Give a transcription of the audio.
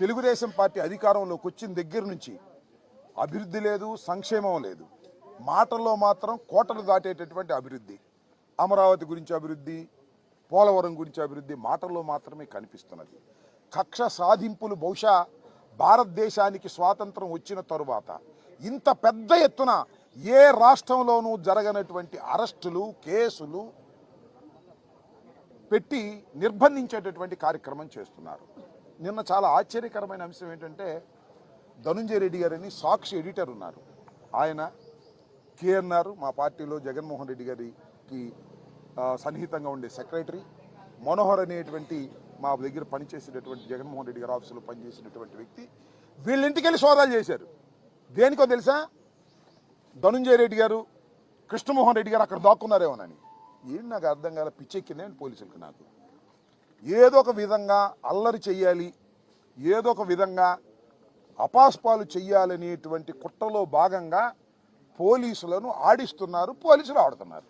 Telugu Desam party అధికారంలోకి వచ్చిన దగ్గర నుంచి అభివృద్ధి లేదు, సంక్షేమం లేదు. మాటల్లో మాత్రం కోటలు దాటేటటువంటి అభివృద్ధి, అమరావతి గురించి అభివృద్ధి, పోలవరం గురించి అభివృద్ధి మాటల్లో మాత్రమే కనిపిస్తున్నది. కక్ష సాధింపులు బహుశా భారతదేశానికి స్వాతంత్రం వచ్చిన తరువాత ఇంత పెద్ద ఎత్తున ఏ రాష్ట్రంలోనూ జరగనటువంటి అరెస్టులు, కేసులు పెట్టి నిర్బంధించేటటువంటి కార్యక్రమం చేస్తున్నారు. నిన్న చాలా ఆశ్చర్యకరమైన అంశం ఏంటంటే, ధనుంజయ రెడ్డి గారని సాక్షి ఎడిటర్ ఉన్నారు, ఆయన కేఎన్ఆర్ మా పార్టీలో జగన్మోహన్ రెడ్డి గారికి సన్నిహితంగా ఉండే సెక్రటరీ, మనోహర్ అనేటువంటి మా దగ్గర పనిచేసేటటువంటి జగన్మోహన్ రెడ్డి గారి ఆఫీసులో పనిచేసినటువంటి వ్యక్తి, వీళ్ళింటికి వెళ్ళి సోదాలు చేశారు. దేనికో తెలుసా? ధనుంజయ రెడ్డి గారు, కృష్ణమోహన్ రెడ్డి గారు అక్కడ దాక్కున్నారేమోనని. ఏం నాకు అర్థం కాల, పిచ్చెక్కిందే పోలీసులకు. నాకు ఏదో ఒక విధంగా అల్లరి చెయ్యాలి, ఏదో ఒక విధంగా అపాస్పాలు చెయ్యాలనేటువంటి కుట్రలో భాగంగా పోలీసులను ఆడిస్తున్నారు, పోలీసులు ఆడుతున్నారు.